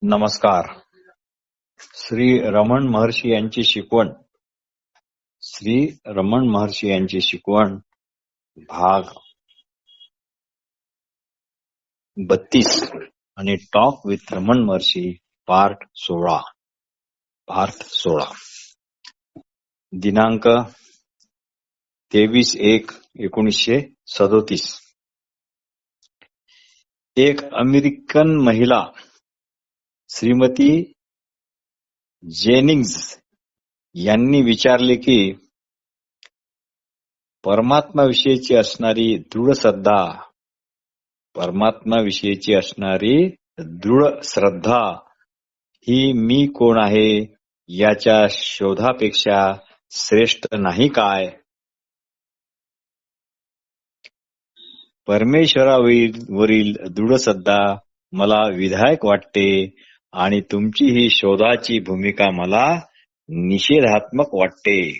नमस्कार. श्री रमण महर्षी यांची शिकवण भाग 32 आणि talk with Raman Maharshi part 16 दिनांक 23/1/1937. एक अमेरिकन महिला श्रीमती जेनिंग्ज यांनी विचारले की परमात्म्याविषयीची असणारी दृढ श्रद्धा ही मी कोण आहे याच्या शोधापेक्षा श्रेष्ठ नाही काय? परमेश्वरावरील दृढ श्रद्धा मला विधायक वाटते आणि तुमची ही शोधाची भूमिका मला निषेधात्मक वाटते.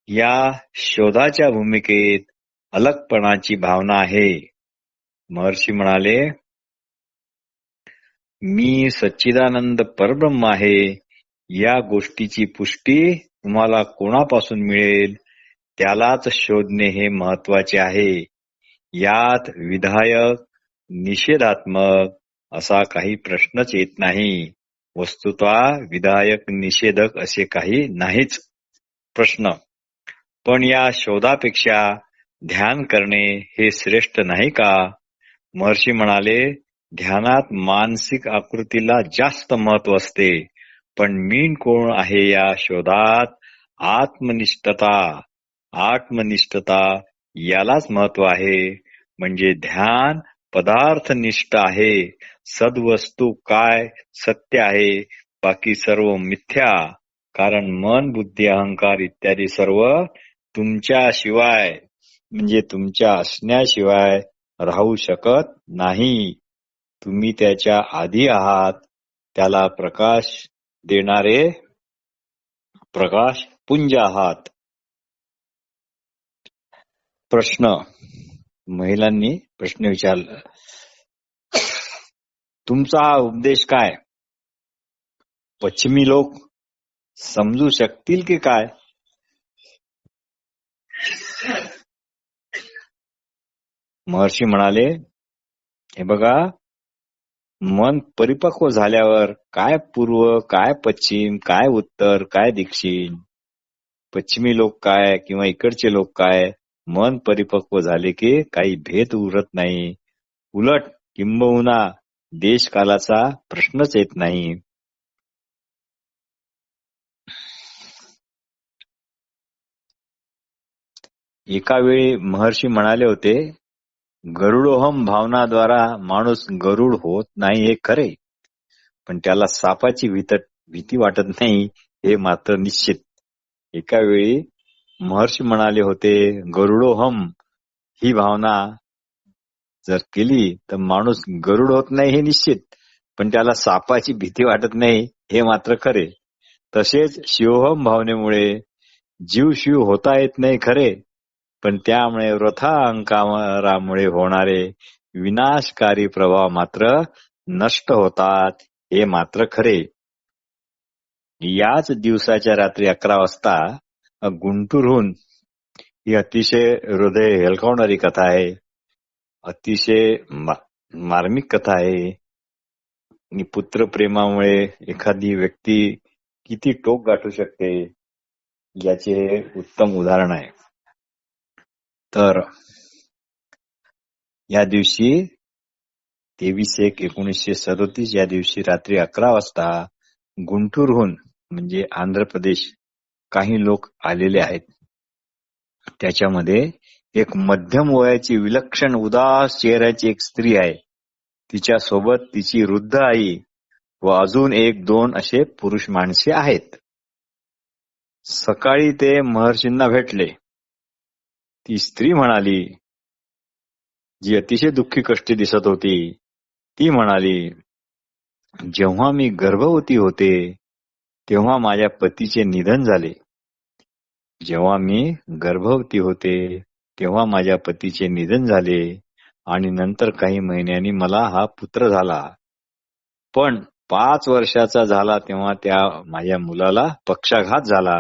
या शोधाच्या भूमिकेत अलगपणाची भावना आहे. महर्षी म्हणाले, मी सच्चिदानंद परब्रह्म आहे. या गोष्टीची पुष्टी तुम्हाला कोणापासून मिळेल त्यालाच शोधणे हे महत्वाचे आहे. यात विधायक निषेधात्मक असा काही प्रश्नच येत नाही. वस्तुतः विधायक निषेधक असे काही नाहीच प्रश्न. पण या शोधापेक्षा ध्यान करणे हे श्रेष्ठ नाही का? महर्षी म्हणाले, ध्यानात मानसिक आकृतीला जास्त महत्व असते, पण मी कोण आहे या शोधात आत्मनिष्ठता यालाच महत्व आहे. म्हणजे ध्यान पदार्थनिष्ठ आहे. सद्वस्तू काय सत्य आहे, बाकी सर्व मिथ्या. कारण मन, बुद्धी, अहंकार इत्यादी सर्व तुमच्याशिवाय म्हणजे तुमच्या असण्याशिवाय राहू शकत नाही. तुम्ही त्याच्या आधी आहात. त्याला प्रकाश देणारे प्रकाश पुंज आहात. प्रश्न. महिलांनी प्रश्न विचारला, तुमचा हा उपदेश काय पश्चिमी लोक समजू शकतील की काय? महर्षी म्हणाले, हे बघा, मन परिपक्व झाल्यावर काय पूर्व, काय पश्चिम, काय उत्तर, काय दक्षिण, पश्चिमी लोक काय किंवा इकडचे लोक काय, मन परिपक्व झाले की काही भेद उरत नाही. उलट किंबहुना देशकालाचा प्रश्नच येत नाही. एका वेळी महर्षी म्हणाले होते, गरुडोहम भावनाद्वारा माणूस गरुड होत नाही हे खरे, पण त्याला सापाची भीती वाटत नाही हे मात्र निश्चित. एका वेळी महर्षी म्हणाले होते, गरुडोहम ही भावना जर केली तर माणूस गरुड होत नाही हे निश्चित, पण त्याला सापाची भीती वाटत नाही हे मात्र खरे. तसेच शिवोहम भावनेमुळे जीव शिव होता येत नाही खरे, पण त्यामुळे वृथा अहंकारामुळे होणारे विनाशकारी प्रभाव मात्र नष्ट होतात हे मात्र खरे. याच दिवसाच्या रात्री 11 वाजता गुंटूरहून ही अतिशय हृदय हेलकावणारी कथा आहे. अतिशय मार्मिक कथा आहे. पुत्रप्रेमामुळे एखादी व्यक्ती किती टोक गाठू शकते याचे हे उत्तम उदाहरण आहे. तर या दिवशी 23/1/1937 या दिवशी रात्री 11 वाजता गुंटूरहून म्हणजे आंध्र प्रदेश काही लोक आलेले आहेत. त्याच्यामध्ये एक मध्यम वयाची विलक्षण उदास चेहऱ्याची एक स्त्री आहे. तिच्या सोबत तिची वृद्ध आई व अजून 1-2 असे पुरुष माणसे आहेत. सकाळी ते महर्षींना भेटले. ती स्त्री म्हणाली, जी अतिशय दुःखी कष्टी दिसत होती, ती म्हणाली, जेव्हा मी गर्भवती होते तेव्हा माझ्या पतीचे निधन झाले. जेव्हा मी गर्भवती होते तेव्हा माझ्या पतीचे निधन झाले. आणि नंतर काही महिन्यांनी मला हा पुत्र झाला. पण 5 वर्षाचा झाला तेव्हा त्या माझ्या मुलाला पक्षाघात झाला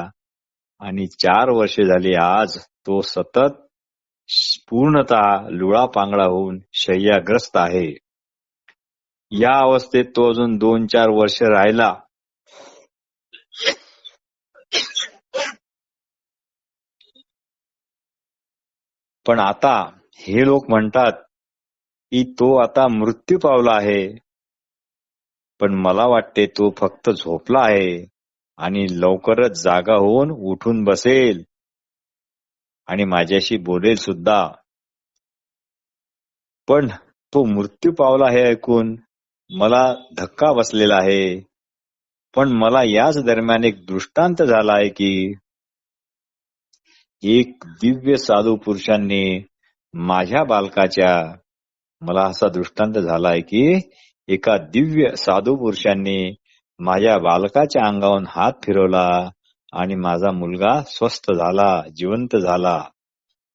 आणि 4 वर्षे झाली आज तो सतत पूर्णतः लुळापांगळा होऊन शय्याग्रस्त आहे. या अवस्थेत तो अजून 2-4 वर्ष राहिला पण आता हे लोक म्हणतात की तो आता मृत्यू पावला आहे. पण मला वाटते तो फक्त झोपला आहे आणि लवकरच जागा होऊन उठून बसेल आणि माझ्याशी बोलेल सुद्धा. पण तो मृत्यू पावला हे ऐकून मला धक्का बसलेला आहे. पण मला याच दरम्यान एक दृष्टांत झाला आहे की एक दिव्य साधू पुरुषांनी माझ्या बालकाच्या मला असा दृष्टांत झाला आहे की एका दिव्य साधू पुरुषांनी माझ्या बालकाच्या अंगावरून हात फिरवला आणि माझा मुलगा स्वस्थ झाला, जिवंत झाला.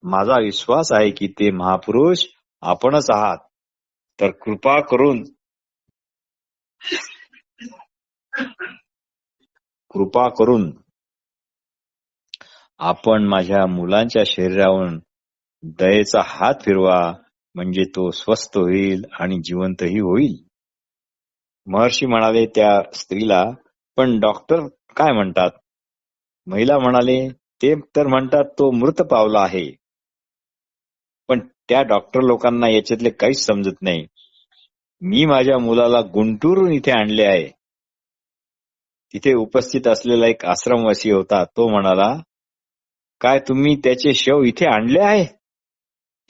माझा विश्वास आहे की ते महापुरुष आपणच आहात. तर कृपा करून आपण माझ्या मुलांच्या शरीरावरून दयेचा हात फिरवा, म्हणजे तो स्वस्थ होईल आणि जिवंतही होईल. महर्षी म्हणाले त्या स्त्रीला, पण डॉक्टर काय म्हणतात? महिला म्हणाले, ते तर म्हणतात तो मृत पावला आहे. पण त्या डॉक्टर लोकांना याच्यातले काहीच समजत नाही. मी माझ्या मुलाला गुंटूरून इथे आणले आहे. तिथे उपस्थित असलेला एक आश्रमवासी होता. तो म्हणाला, काय तुम्ही त्याचे शव इथे आणले आहे?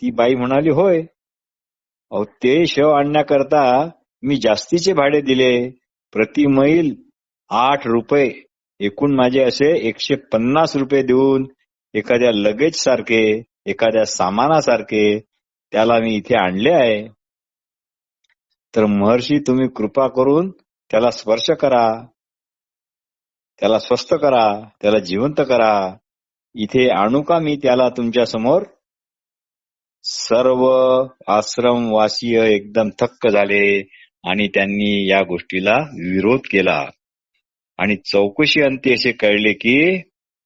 ती बाई म्हणाली, होय. अहो, ते शव आणण्याकरता मी जास्तीचे भाडे दिले. प्रति मैल 8 रुपये. एकूण माझे असे 150 रुपये देऊन एखाद्या लगेज सारखे, एखाद्या सामानासारखे त्याला मी इथे आणले आहे. तर महर्षी तुम्ही कृपा करून त्याला स्पर्श करा, त्याला स्वस्थ करा, त्याला जिवंत करा. इथे आणू का मी त्याला तुमच्या समोर? सर्व आश्रमवासीय एकदम थक्क झाले आणि त्यांनी या गोष्टीला विरोध केला. आणि चौकशी अंती असे कळले की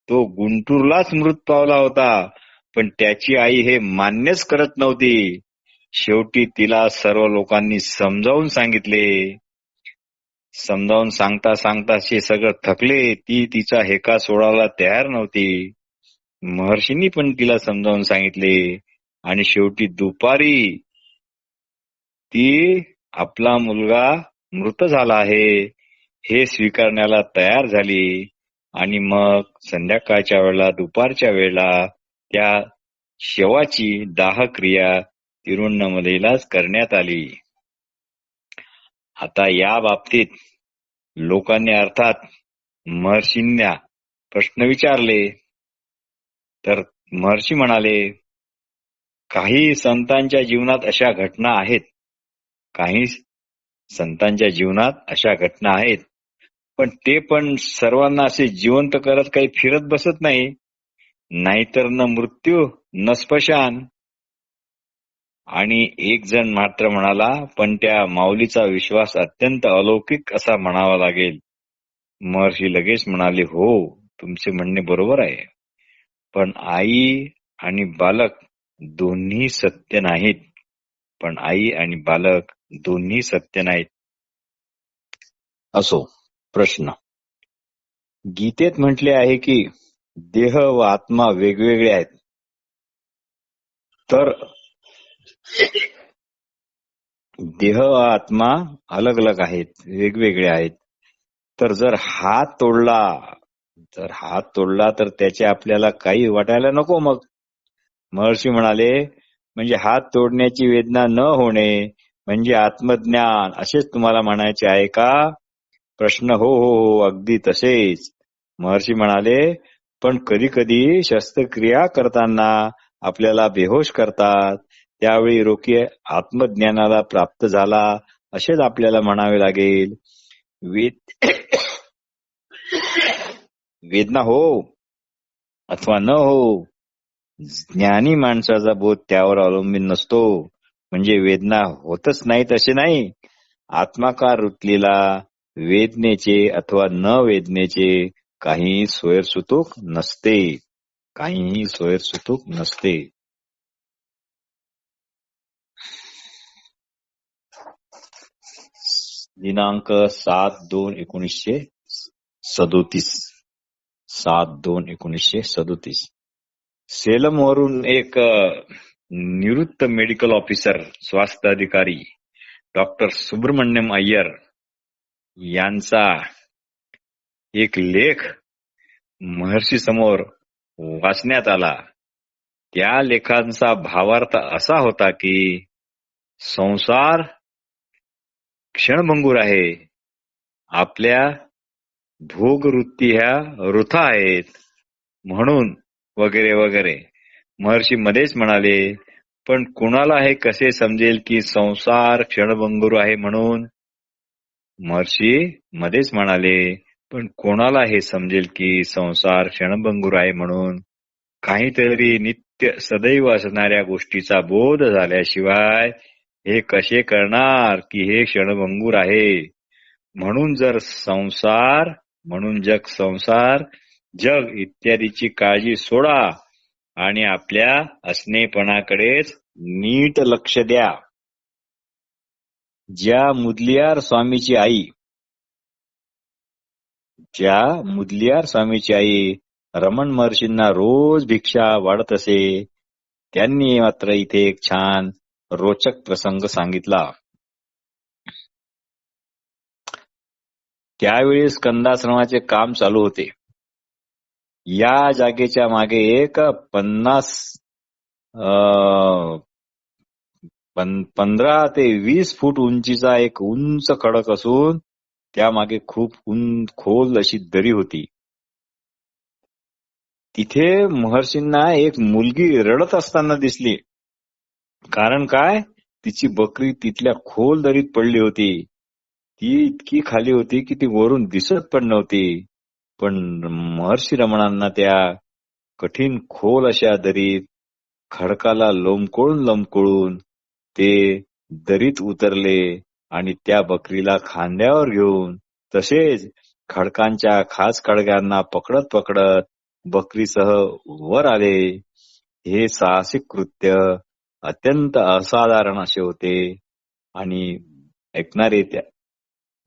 तो गुंटूरलाच मृत पावला होता, पण त्याची आई हे मान्यच करत नव्हती. शेवटी तिला सर्व लोकांनी समजावून सांगितले. समजावून सांगता सांगता ते सगळं थकले. ती तिचा हेका सोडायला तयार नव्हती. महर्षींनी पण तिला समजावून सांगितले आणि शेवटी दुपारी ती आपला मुलगा मृत झाला आहे हे स्वीकारण्याला तयार झाली. आणि मग संध्याकाळच्या वेळेला, दुपारच्या वेळेला त्या शवाची दाहक्रिया तिरुवण्णामलईलाच करण्यात आली. आता या बाबतीत लोकांनी अर्थात महर्षींना प्रश्न विचारले. तर महर्षी म्हणाले, काही संतांच्या जीवनात अशा घटना आहेत, काही संतांच्या जीवनात अशा घटना आहेत, पण ते पण सर्वांना असे जिवंत करत काही फिरत बसत नाही. नाहीतर न मृत्यू न स्मशान. आणि एक जण मात्र म्हणाला, पण त्या माऊलीचा विश्वास अत्यंत अलौकिक असा म्हणावा लागेल. महर्षी लगेच म्हणाले, हो, तुमचे म्हणणे बरोबर आहे, पण आई आणि बालक दोन्ही सत्य नाहीत. पण आई आणि बालक दोन्ही सत्य नाहीत. असो, प्रश्न. गीतेत म्हटले आहे की देह व आत्मा वेगवेगळे आहेत. तर देह व आत्मा अलग अलग आहेत, वेगवेगळे आहेत. तर जर हात तोडला तर त्याचे आपल्याला काही वाटायला नको. मग महर्षी म्हणाले, म्हणजे हात तोडण्याची वेदना न होणे म्हणजे आत्मज्ञान असेच तुम्हाला म्हणायचे आहे का? प्रश्न, हो हो हो, अगदी तसेच. महर्षी म्हणाले, पण कधी कधी शस्त्रक्रिया करताना आपल्याला बेहोश करतात, त्यावेळी रोगी आत्मज्ञानाला प्राप्त झाला असेच आपल्याला म्हणावे लागेल. वेदना हो अथवा न हो, ज्ञानी माणसाचा बोध त्यावर अवलंबून नसतो. म्हणजे वेदना होतच नाहीत असे नाही. आत्माकार रुतलेला वेदनेचे अथवा न वेदनेचे काहीही सोयरसुतूक नसते. काहीही सोयरसुतूक नसते. दिनांक 7/2/1937. 7/2/1937. सेलमवरून एक निवृत्त मेडिकल ऑफिसर, स्वास्थ्य अधिकारी डॉक्टर सुब्रमण्यम अय्यर यांचा एक लेख महर्षी समोर वाचण्यात आला. त्या लेखांचा भावार्थ असा होता की संसार क्षणभंगूर आहे. आपल्या भोगवृत्ती ह्या वृथा आहेत म्हणून वगैरे वगैरे. महर्षी मध्येच म्हणाले, पण कुणाला हे कसे समजेल की संसार क्षणभंगूर आहे म्हणून? महर्षी मध्येच म्हणाले, पण कोणाला हे समजेल की संसार क्षणभंगूर आहे म्हणून? काहीतरी नित्य सदैव असणाऱ्या गोष्टीचा बोध झाल्याशिवाय हे कसे करणार की हे क्षणभंगूर आहे? म्हणून संसार जग इत्यादीची काळजी सोडा आणि आपल्या असणेपणाकडेच नीट लक्ष द्या. ज्या मुदलियार स्वामीची आई रमण महर्षींना रोज भिक्षा वाढत असे, त्यांनी मात्र इथे एक छान रोचक प्रसंग सांगितला. त्यावेळी स्कंदाश्रमाचे काम चालू होते. या जागेच्या मागे एक 15 ते 20 फूट उंचीचा एक उंच खडक असून त्यामागे खूप खोल अशी दरी होती. तिथे महर्षींना एक मुलगी रडत असताना दिसली. कारण काय? तिची बकरी तिथल्या खोल दरीत पडली होती. ती इतकी खाली होती की ती वरून दिसत पण नव्हती. पण महर्षी रमणांना त्या कठीण खोल अशा दरीत खडकाला लोंबकळून ते दरीत उतरले आणि त्या बकरीला खांद्यावर घेऊन तसेच खडकांच्या खास कडग्यांना पकडत पकडत बकरीसह वर आले. हे साहसिक कृत्य अत्यंत असाधारण असे होते आणि ऐकणारे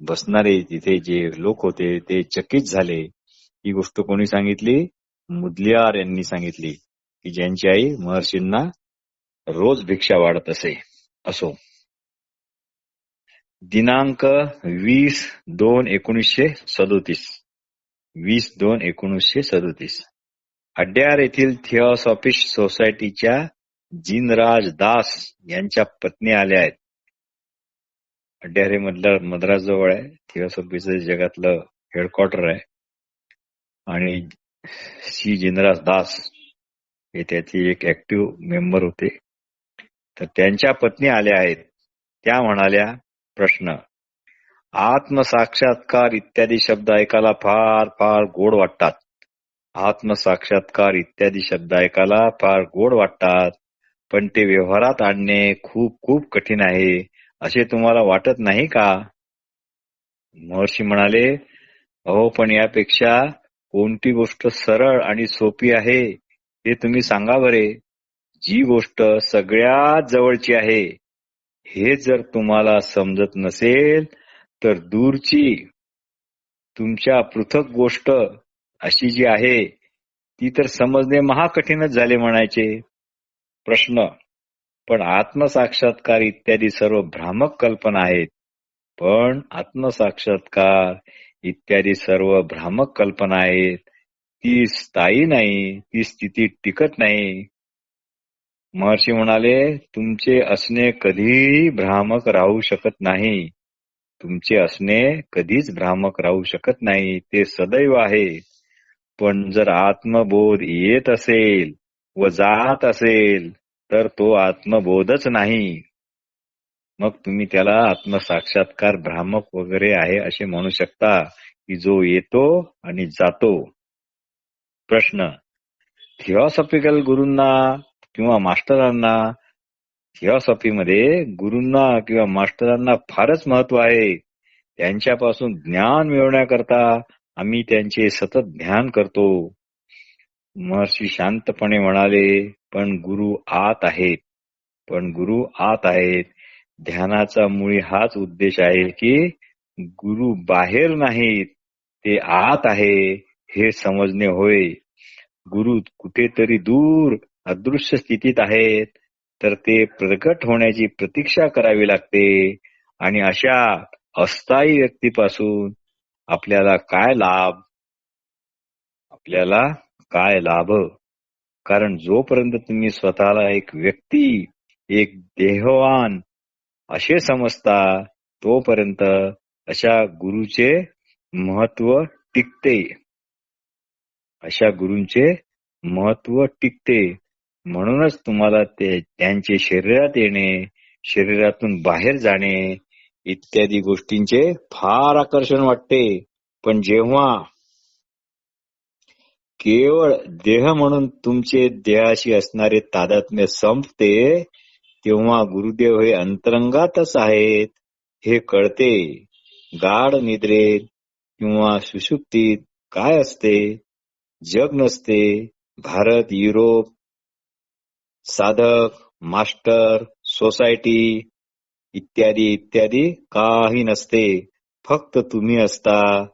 बसणारे तिथे जे लोक होते ते चकित झाले. ही गोष्ट कोणी सांगितली? मुदलियार यांनी सांगितली, की ज्यांची आई महर्षींना रोज भिक्षा वाढत असो. दिनांक 20/2/1937. 20/2/1937. अड्यार येथील थिओसॉफिस्ट सोसायटीच्या जिनराज दास यांच्या पत्नी आल्या आहेत. अड्यार हे मद्रास जवळ आहे. थिओसॉफीचं जगातलं हेडक्वार्टर आहे आणि सी जिनराज दास हे त्याचे एक ऍक्टिव्ह मेंबर होते. तर त्यांच्या पत्नी आल्या आहेत. त्या म्हणाल्या, प्रश्न: आत्मसाक्षात्कार इत्यादी शब्द ऐकायला फार फार गोड वाटतात. आत्मसाक्षात्कार इत्यादी शब्द ऐकायला फार गोड वाटतात, पण ते व्यवहारात आणणे खूप खूप कठीण आहे असे तुम्हाला वाटत नाही का? महर्षी म्हणाले, अहो, पण यापेक्षा कोणती गोष्ट सरळ आणि सोपी आहे हे तुम्ही सांगा बरे. जी गोष्ट सगळ्यात जवळची आहे हे जर तुम्हाला समजत नसेल तर दूरची तुमच्या पृथक गोष्ट अशी जी आहे ती तर समजणे महाकठीणच झाले म्हणायचे. प्रश्न: पण आत्मसाक्षात्कार इत्यादी सर्व भ्रामक कल्पना आहेत. पण आत्मसाक्षात्कार इत्यादी सर्व भ्रामक कल्पना आहेत. ती स्थायी नाही, ती स्थिती टिकत नाही. महर्षी म्हणाले, तुमचे असणे कधीही भ्रामक राहू शकत नाही. तुमचे असणे कधीच भ्रामक राहू शकत नाही, ते सदैव आहे. पण जर आत्मबोध येत असेल व जात असेल तर तो आत्मबोधच नाही. मग तुम्ही त्याला आत्मसाक्षात्कार भ्रामक वगैरे आहे असे म्हणू शकता की जो येतो आणि जातो. प्रश्न: थिओसॉफिकल गुरूंना किंवा मास्टरांना थिओसॉफीमध्ये गुरूंना किंवा मास्टरांना फारच महत्व आहे. त्यांच्यापासून ज्ञान मिळवण्याकरता आम्ही त्यांचे सतत ध्यान करतो. महर्षी शांतपणे म्हणाले, पण गुरु आत आहेत. पण गुरु आत आहेत. ध्यानाचा मुळी हाच उद्देश आहे की गुरु बाहेर नाहीत, ते आत आहे हे समजणे होय. गुरु कुठेतरी दूर अदृश्य स्थितीत आहेत, तर ते प्रकट होण्याची प्रतीक्षा करावी लागते. आणि अशा अस्थायी व्यक्तीपासून आपल्याला काय लाभ? आपल्याला काय लाभ? कारण जोपर्यंत तुम्ही स्वतःला एक व्यक्ती, एक देहवान असे समजता, तोपर्यंत अशा गुरुचे महत्व टिकते. अशा गुरूंचे महत्व टिकते. म्हणूनच तुम्हाला त्यांचे शरीरात येणे, शरीरातून बाहेर जाणे इत्यादी गोष्टींचे फार आकर्षण वाटते. पण जेव्हा केवळ देह म्हणून तुमचे देहाशी असणारे तादात्म्य संपते, तेव्हा गुरुदेव हे अंतरंगातच आहेत हे कळते. गाढ निद्रेत किंवा सुषुप्तीत काय असते? जग नसते. भारत, युरोप, साधक, मास्टर, सोसायटी इत्यादी इत्यादी काही नसते. फक्त तुम्ही असता.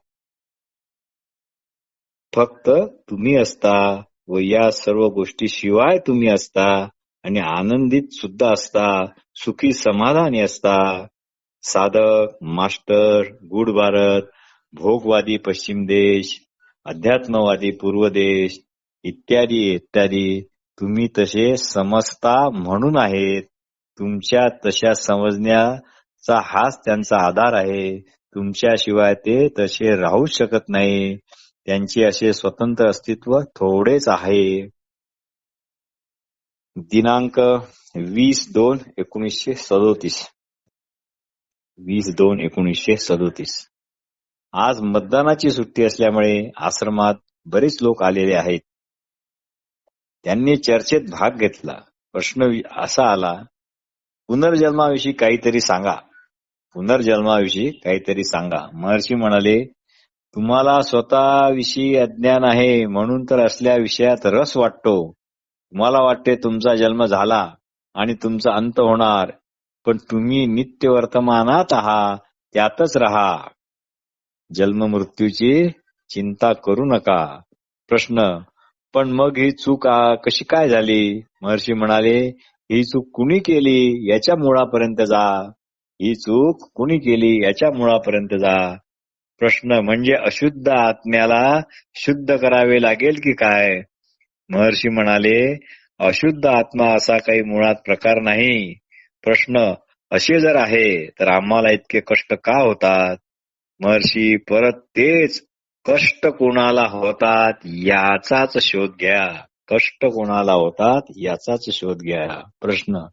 फक्त तुम्ही असता व या सर्व गोष्टी शिवाय तुम्ही असता आणि आनंदित सुद्धा असता, सुखी समाधानी असता. साधक, मास्टर, गुड भारत, भोगवादी पश्चिम देश, अध्यात्मवादी पूर्व देश इत्यादी इत्यादी तुम्ही तसे समजता म्हणून आहेत. तुमच्या तशा समजण्याचा हाच त्यांचा आधार आहे. तुमच्याशिवाय ते तसे राहूच शकत नाही. त्यांचे असे स्वतंत्र अस्तित्व थोडेच आहे. दिनांक 20/2/1937. 20/2/1937. आज मतदानाची सुट्टी असल्यामुळे आश्रमात बरेच लोक आलेले आहेत. त्यांनी चर्चेत भाग घेतला. प्रश्न असा आला, पुनर्जन्माविषयी काहीतरी सांगा. पुनर्जन्माविषयी काहीतरी सांगा. महर्षी म्हणाले, तुम्हाला स्वतःविषयी अज्ञान आहे म्हणून तर असल्या विषयात रस वाटतो. तुम्हाला वाटते तुमचा जन्म झाला आणि तुमचा अंत होणार, पण तुम्ही नित्य वर्तमानात आहात, त्यातच राहा. जन्म मृत्यूची चिंता करू नका. प्रश्न, पण मग ही चूक कशी काय झाली? महर्षी म्हणाले, ही चूक कुणी केली याच्या मुळापर्यंत जा. ही चूक कुणी केली याच्या मुळापर्यंत जा. प्रश्न, म्हणजे अशुद्ध आत्म्याला शुद्ध करावे लागेल की काय? महर्षी म्हणाले, अशुद्ध आत्मा असा काही मुळात प्रकार नाही. प्रश्न, असे जर आहे तर आम्हाला इतके कष्ट का होतात? महर्षी परत तेच, कष्ट कोणाला होतात याचाच शोध घ्या. कष्ट कोणाला होतात याचाच शोध घ्या. प्रश्न,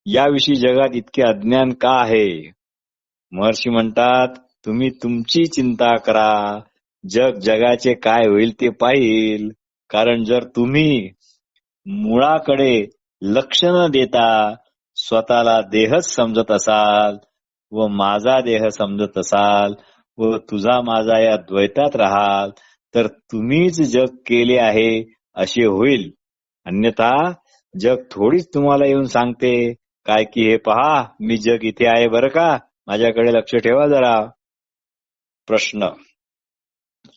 याविषयी जगात इतके अज्ञान का आहे? महर्षी म्हणतात, तुम्ही तुमची चिंता करा. जग जगाचे काय होईल ते पाहिल. कारण जर तुम्ही मुळाकडे लक्ष न देता स्वतःला देहच समजत असाल व माझा देह समजत असाल व तुझा माझा या द्वैतात राहाल, तर तुम्हीच जग केले आहे असे होईल. अन्यथा जग थोडीच तुम्हाला येऊन सांगते काय की हे पहा, मी जग इथे आहे बरं का, माझ्याकडे लक्ष ठेवा जरा. प्रश्न,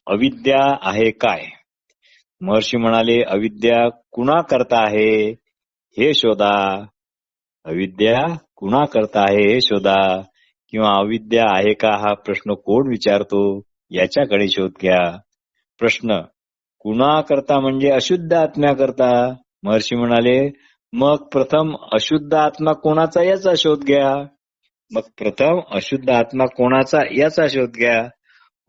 अविद्या आहे काय? महर्षी म्हणाले, अविद्या कुणा करता आहे हे शोधा. अविद्या कुणा करता आहे हे शोधा. किंवा अविद्या आहे का हा प्रश्न कोण विचारतो याच्याकडे शोध घ्या. प्रश्न, कुणा करता म्हणजे अशुद्ध आत्म्या करता. महर्षी म्हणाले, मग प्रथम अशुद्ध आत्मा कोणाचा याचा शोध घ्या. मग प्रथम अशुद्ध आत्मा कोणाचा याचा शोध घ्या.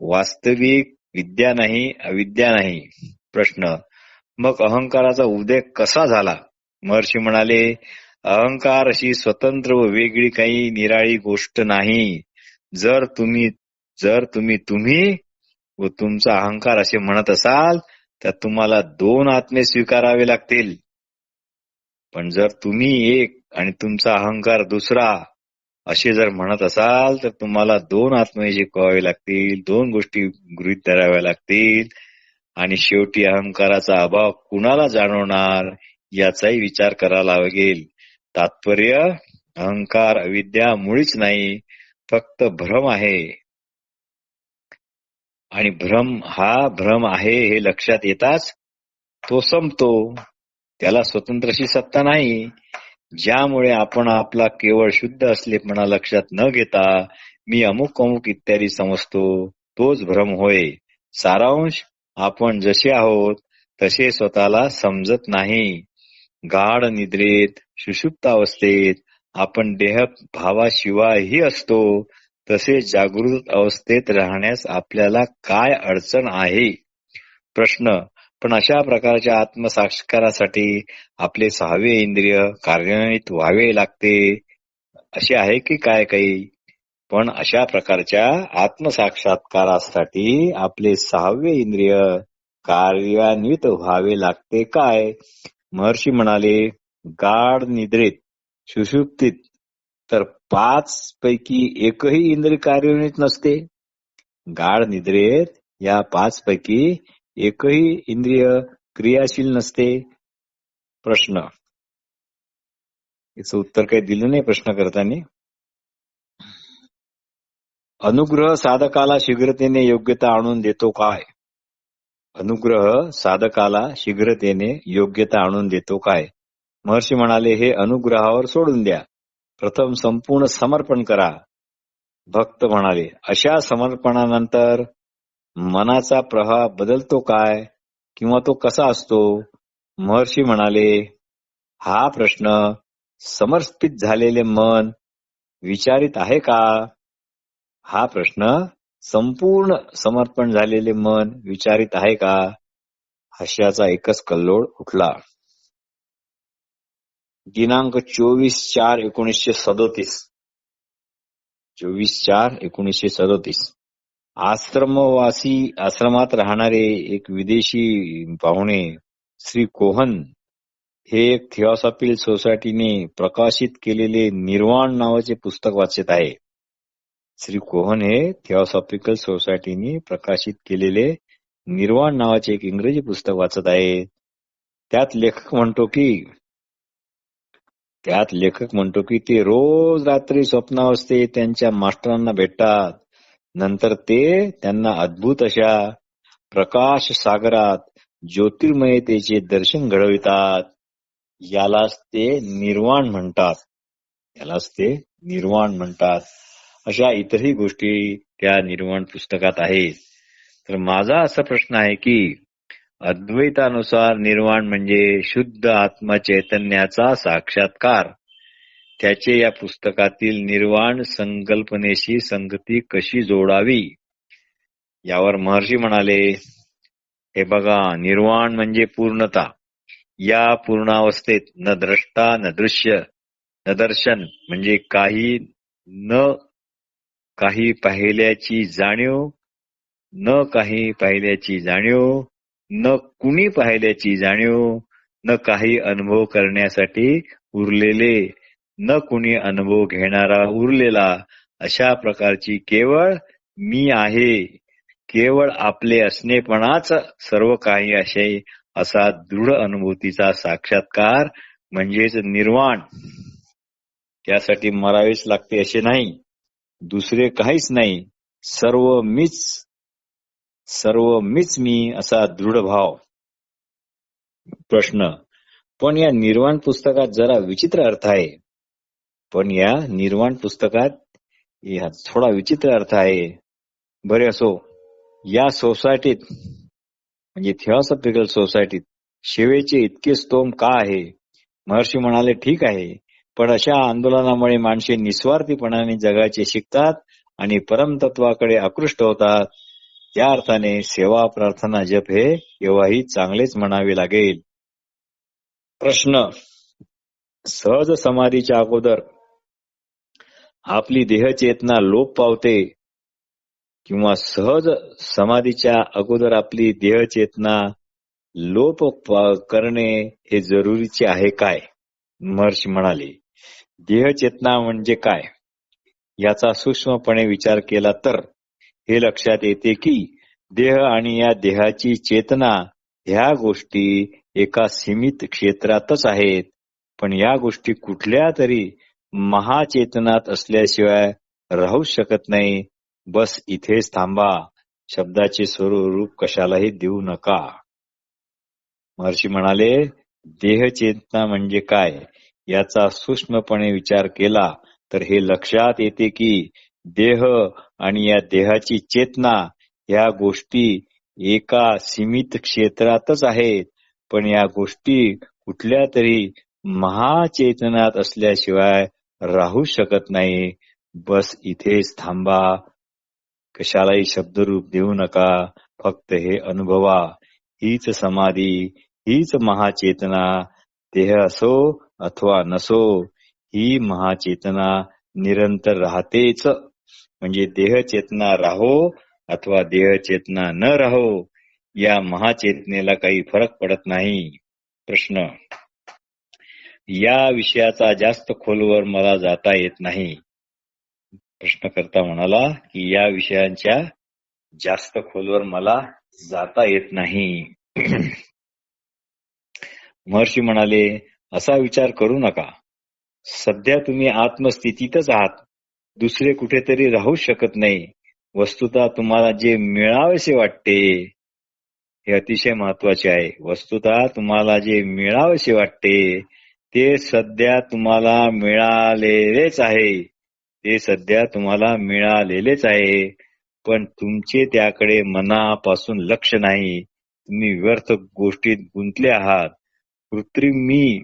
वास्तविक विद्या नाही, अविद्या नाही. प्रश्न, मग अहंकाराचा उदय कसा झाला? महर्षी म्हणाले, अहंकार अशी स्वतंत्र व वेगळी काही निराळी गोष्ट नाही. जर तुम्ही व तुमचा अहंकार असे म्हणत असाल तर तुम्हाला दोन आत्मे स्वीकारावे लागतील. पण जर तुम्ही एक आणि तुमचा अहंकार दुसरा असे जर म्हणत असाल तर तुम्हाला दोन आत्मे शिकवावे लागतील, दोन गोष्टी गृहीत धराव्या लागतील आणि शेवटी अहंकाराचा अभाव कुणाला जाणवणार याचाही विचार करावा लागेल. तात्पर्य अहंकार अविद्या मुळीच नाही, फक्त भ्रम आहे. आणि भ्रम आहे हे लक्षात येताच तो संपतो. त्याला स्वतंत्रशी सत्ता नाही. ज्यामुळे आपण आपला केवळ शुद्ध असलेपणा लक्षात न घेता मी अमुक अमुक इत्यादी समजतो, तोच भ्रम होय. सारांश, आपण जसे आहोत तसे स्वतःला समजत नाही. गाढ निद्रेत, सुषुप्तावस्थेत आपण देह भावाशिवायही असतो, तसे जागृत अवस्थेत राहण्यास आपल्याला काय अडचण आहे? प्रश्न, पण अशा प्रकारच्या आत्मसाक्षात्कारासाठी आपले सहावे इंद्रिय कार्यान्वित व्हावे लागते असे आहे की काय काही? पण अशा प्रकारच्या आत्मसाक्षात्कारासाठी आपले सहावे इंद्रिय कार्यान्वित व्हावे लागते काय? महर्षी म्हणाले, गाढ निद्रेत, सुषुप्तीत तर 5 पैकी एकही इंद्रिय कार्यान्वित नसते. गाढ निद्रेत या 5 पैकी एकही इंद्रिय क्रियाशील नसते. प्रश्न, याचं उत्तर काही दिलं नाही प्रश्न करताना. अनुग्रह साधकाला शीघ्रतेने योग्यता आणून देतो काय? अनुग्रह साधकाला शीघ्रतेने योग्यता आणून देतो काय? महर्षी म्हणाले, हे अनुग्रहावर सोडून द्या, प्रथम संपूर्ण समर्पण करा. भक्त म्हणाले, अशा समर्पणानंतर मनाचा प्रवाह बदलतो काय किंवा तो कसा असतो? महर्षी म्हणाले, हा प्रश्न समर्पित झालेले मन विचारित आहे का? हा प्रश्न संपूर्ण समर्पण झालेले मन विचारित आहे का? हास्याचा एकच कल्लोळ उठला. दिनांक 24/4/1937. 24/4/1937. आश्रमात राहणारे एक विदेशी पाहुणे श्री कोहन हे एक थिओसॉफिकल सोसायटीने प्रकाशित केलेले निर्वाण नावाचे पुस्तक वाचत आहे. श्री कोहन हे थिओसॉफिकल सोसायटीने प्रकाशित केलेले निर्वाण नावाचे एक इंग्रजी पुस्तक वाचत आहे. त्यात लेखक म्हणतो की ते रोज रात्री स्वप्नावस्थेत त्यांच्या मास्टरांना भेटतात. नंतर ते त्यांना अद्भुत अशा प्रकाश सागरात ज्योतिर्मयतेचे दर्शन घडवितात. यालाच ते निर्वाण म्हणतात. अशा इतरही गोष्टी त्या निर्वाण पुस्तकात आहेत. तर माझा असा प्रश्न आहे की अद्वैतानुसार निर्वाण म्हणजे शुद्ध आत्मा चैतन्याचा साक्षात्कार. त्याचे या पुस्तकातील निर्वाण संकल्पनेशी संगती कशी जोडावी यावर महर्षी म्हणाले, हे बघा, निर्वाण म्हणजे पूर्णता. या पूर्णावस्थेत न द्रष्टा न दृश्य न दर्शन म्हणजे काही पाहिल्याची जाणीव, न कुणी पाहिल्याची जाणीव, न काही अनुभव करण्यासाठी उरलेले, न कुणी अनुभव घेणारा उरलेला, अशा प्रकारची केवळ मी आहे, केवळ आपले असणेपणाच सर्व काही असा दृढ अनुभूतीचा साक्षात्कार म्हणजेच निर्वाण. त्यासाठी मरावेच लागते असे नाही, दुसरे काहीच नाही, सर्व मीच मी असा दृढ भाव. प्रश्न, पण या निर्वाण पुस्तकात जरा विचित्र अर्थ आहे. थोडा विचित्र अर्थ आहे. बरे असो, या सोसायटीत म्हणजे थिओसॉफिकल सोसायटीत सेवेचे इतके स्तोम का आहे? महर्षी म्हणाले, ठीक आहे, पण अशा आंदोलनामुळे माणसे निस्वार्थीपणाने जगाचे शिकतात आणि परमतत्वाकडे आकृष्ट होतात. त्या अर्थाने सेवा, प्रार्थना, जप हे केव्हाही चांगलेच म्हणावे लागेल. प्रश्न, सहज समाधीच्या अगोदर आपली देहचेतना लोप पावते किंवा सहज समाधीच्या अगोदर आपली देहचेतना लोप करणे हे जरुरीचे आहे काय? महर्षी म्हणाले, देहचेतना म्हणजे काय याचा सूक्ष्मपणे विचार केला तर हे लक्षात येते की देह आणि या देहाची चेतना ह्या गोष्टी एका सीमित क्षेत्रातच आहेत, पण या गोष्टी कुठल्या तरी महाचेतनात असल्याशिवाय राहू शकत नाही. बस इथेच थांबा. शब्दाचे स्वरूप कशालाही देऊ नका. महर्षी म्हणाले, देहचेतना म्हणजे काय याचा सूक्ष्मपणे विचार केला तर हे लक्षात येते की देह आणि या देहाची चेतना या गोष्टी एका सीमित क्षेत्रातच आहेत, पण या गोष्टी कुठल्या तरी महाचेतनात असल्याशिवाय राहू शकत नाही. बस इथेच थांबा. कशालाही शब्दरूप देऊ नका. फक्त हे अनुभवा. हीच समाधी, हीच महाचेतना. देह असो अथवा नसो, ही महाचेतना निरंतर राहतेच. म्हणजे देहचेतना राहो अथवा देहचेतना न राहो, या महाचेतनेला काही फरक पडत नाही. प्रश्न, या विषयाचा जास्त खोलवर मला जाता येत नाही. प्रश्नकर्ता म्हणाला की या विषयांच्या जास्त खोलवर मला जाता येत नाही. महर्षी म्हणाले, असा विचार करू नका. सध्या तुम्ही आत्मस्थितीतच आहात. दुसरे कुठेतरी राहू शकत नाही. वस्तुतः तुम्हाला जे मिळावेसे वाटते, हे अतिशय महत्वाचे आहे. वस्तुतः तुम्हाला जे मिळावेसे वाटते ते सध्या तुम्हाला मिळालेलेच आहे. ते सध्या तुम्हाला मिळालेलेच आहे. पण तुमचे त्याकडे मनापासून लक्ष नाही. तुम्ही व्यर्थ गोष्टीत गुंतले आहात. कृत्रिम मी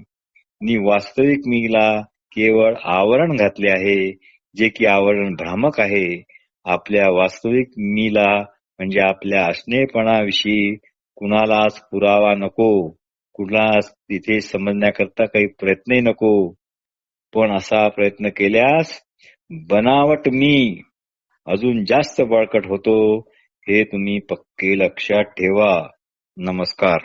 नि वास्तविक मीला केवळ आवरण घातले आहे, जे की आवरण भ्रामक आहे. आपल्या वास्तविक मीला म्हणजे आपल्या असणेपणाविषयी कुणालाच पुरावा नको, कुणालाच तिथे समजण्याकरता काही प्रयत्नही नको. पण असा प्रयत्न केल्यास बनावट मी अजून जास्त बळकट होतो. हे तुम्ही पक्के लक्षात ठेवा. नमस्कार.